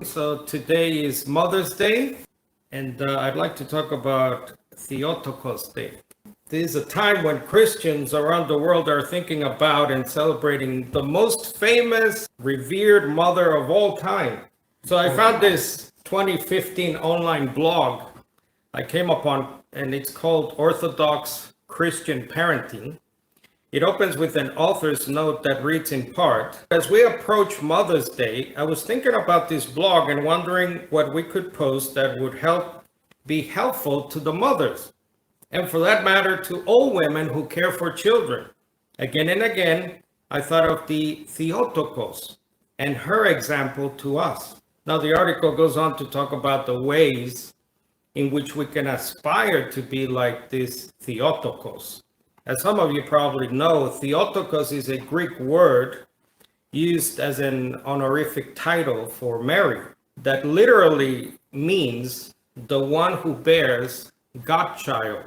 So today is Mother's Day, and I'd like to talk about Theotokos Day. This is a time when Christians around the world are thinking about and celebrating the most famous, revered mother of all time. So I found this 2015 online blog I came upon, and it's called Orthodox Christian Parenting. It opens with an author's note that reads in part, as we approach Mother's Day, I was thinking about this blog and wondering what we could post that would be helpful to the mothers, and for that matter, to all women who care for children. Again and again, I thought of the Theotokos and her example to us. Now, the article goes on to talk about the ways in which we can aspire to be like this Theotokos. As some of you probably know, Theotokos is a Greek word used as an honorific title for Mary that literally means the one who bears Godchild,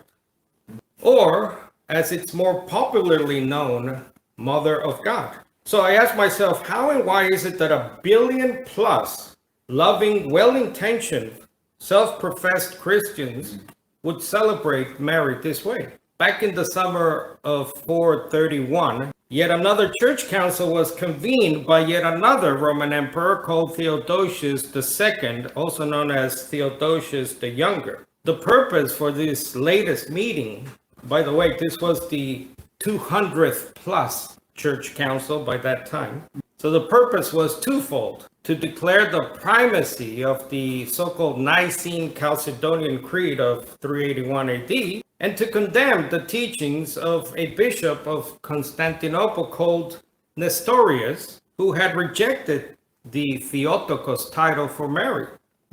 or as it's more popularly known, Mother of God. So I asked myself, how and why is it that 1 billion plus loving, well-intentioned, self-professed Christians would celebrate Mary this way? Back in the summer of 431, yet another church council was convened by yet another Roman emperor called Theodosius II, also known as Theodosius the Younger. The purpose for this latest meeting, by the way, this was the 200th plus church council by that time. So the purpose was twofold: to declare the primacy of the so-called Nicene Chalcedonian Creed of 381 AD, and to condemn the teachings of a bishop of Constantinople called Nestorius, who had rejected the Theotokos title for Mary.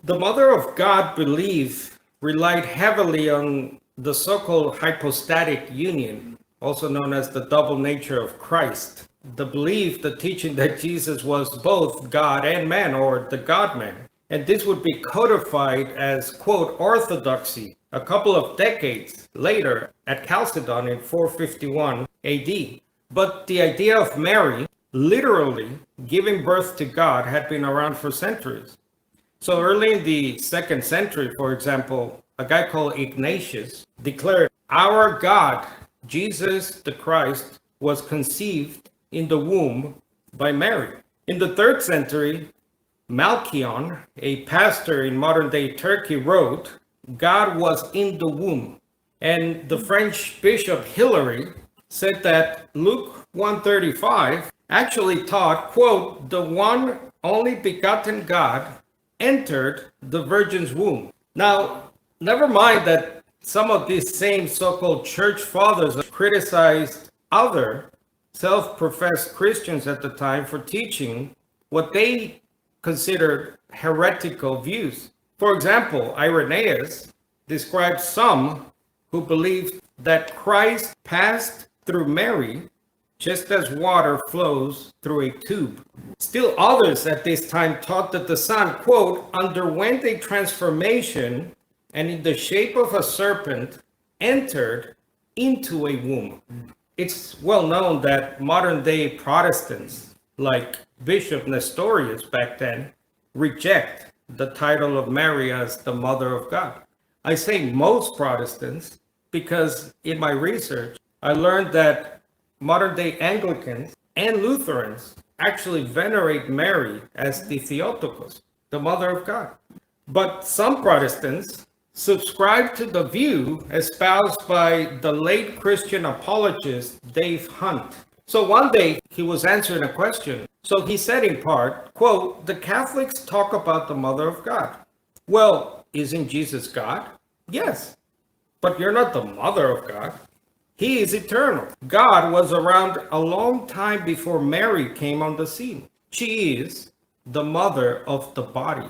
The Mother of God belief relied heavily on the so-called hypostatic union, also known as the double nature of Christ. The belief, the teaching that Jesus was both God and man, or the God-man. And this would be codified as, quote, orthodoxy a couple of decades later at Chalcedon in 451 AD. But the idea of Mary literally giving birth to God had been around for centuries. So early in the 2nd century, for example, a guy called Ignatius declared, our God, Jesus the Christ, was conceived in the womb by Mary. In the 3rd century, Malchion, a pastor in modern-day Turkey, wrote, God was in the womb. And the French Bishop Hilary said that Luke 1:35 actually taught, quote, the one only begotten God entered the virgin's womb. Now, never mind that some of these same so-called church fathers criticized other self-professed Christians at the time for teaching what they considered heretical views. For example, Irenaeus describes some who believed that Christ passed through Mary just as water flows through a tube. Still others at this time taught that the Son, quote, underwent a transformation and in the shape of a serpent entered into a womb. It's well known that modern day Protestants, like Bishop Nestorius back then, reject the title of Mary as the Mother of God. I say most Protestants because in my research, I learned that modern day Anglicans and Lutherans actually venerate Mary as the Theotokos, the Mother of God. But some Protestants subscribe to the view espoused by the late Christian apologist Dave Hunt. So one day he was answering a question. So he said in part, quote, the Catholics talk about the Mother of God. Well, isn't Jesus God? Yes, but you're not the Mother of God. He is eternal. God was around a long time before Mary came on the scene. She is the mother of the body.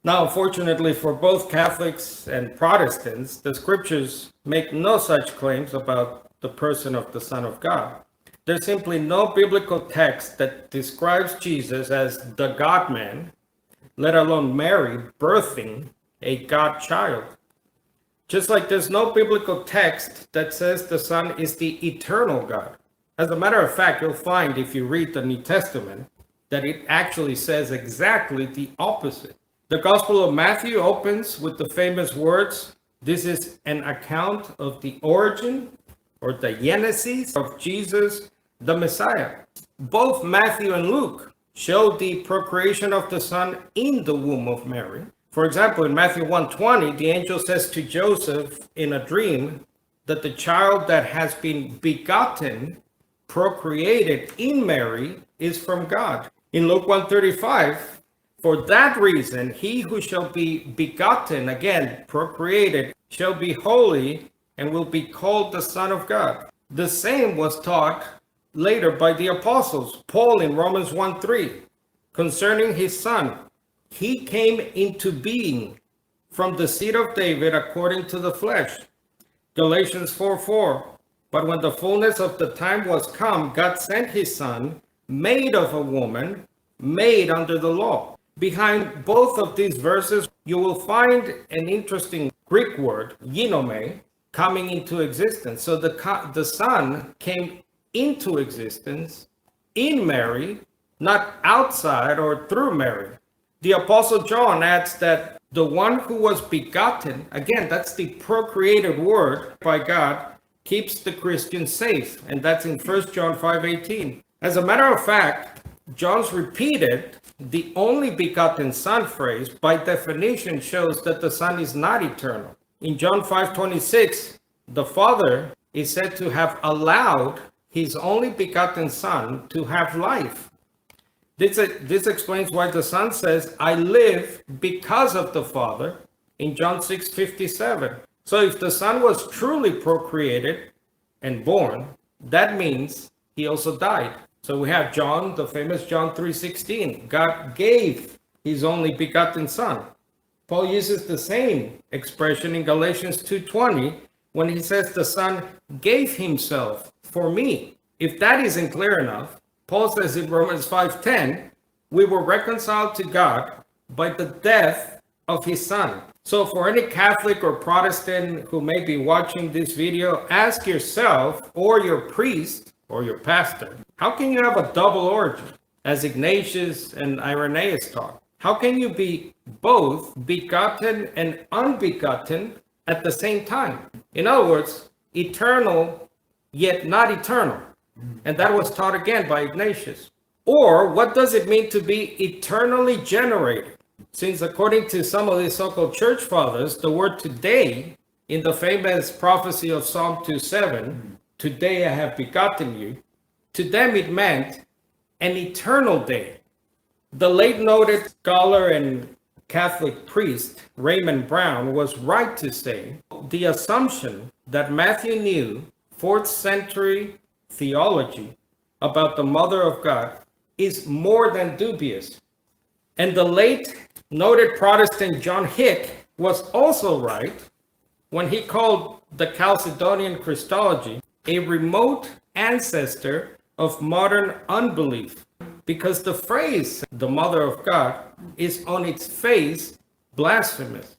Now, unfortunately for both Catholics and Protestants, the scriptures make no such claims about the person of the Son of God. There's simply no biblical text that describes Jesus as the God-man, let alone Mary birthing a God child. Just like there's no biblical text that says the Son is the eternal God. As a matter of fact, you'll find if you read the New Testament that it actually says exactly the opposite. The Gospel of Matthew opens with the famous words, "This is an account of the origin or the genesis of Jesus, the Messiah." Both Matthew and Luke show the procreation of the Son in the womb of Mary. For example, in Matthew 1:20, the angel says to Joseph in a dream that the child that has been begotten, procreated in Mary, is from God. In Luke 1:35, for that reason, he who shall be begotten, again, procreated, shall be holy and will be called the Son of God. The same was taught later by the apostles. Paul in Romans 1:3, concerning his Son, he came into being from the seed of David according to the flesh. Galatians 4:4, but when the fullness of the time was come, God sent his Son, made of a woman, made under the law. Behind both of these verses, you will find an interesting Greek word, ginome, coming into existence. So the Son came into existence in Mary, not outside or through Mary. The Apostle John adds that the one who was begotten, again, that's the procreated word by God, keeps the Christian safe. And that's in 1 John 5:18. As a matter of fact, John's repeated the only begotten Son phrase by definition shows that the Son is not eternal. In John 5:26, the Father is said to have allowed his only begotten Son to have life. This explains why the Son says, I live because of the Father in John 6:57. So if the Son was truly procreated and born, that means he also died. So we have John, the famous John 3:16. God gave his only begotten Son. Paul uses the same expression in Galatians 2:20 when he says the Son gave himself for me. If that isn't clear enough, Paul says in Romans 5:10, we were reconciled to God by the death of his Son. So for any Catholic or Protestant who may be watching this video, ask yourself or your priest or your pastor, how can you have a double origin, as Ignatius and Irenaeus taught? How can you be both begotten and unbegotten at the same time? In other words, eternal yet not eternal. And that was taught again by Ignatius. Or what does it mean to be eternally generated? Since according to some of the so-called church fathers, the word today in the famous prophecy of Psalm 2:7, today I have begotten you, to them it meant an eternal day. The late noted scholar and Catholic priest Raymond Brown was right to say the assumption that Matthew knew 4th century theology about the Mother of God is more than dubious. And the late noted Protestant John Hick was also right when he called the Chalcedonian Christology a remote ancestor of modern unbelief, because the phrase the Mother of God is on its face blasphemous.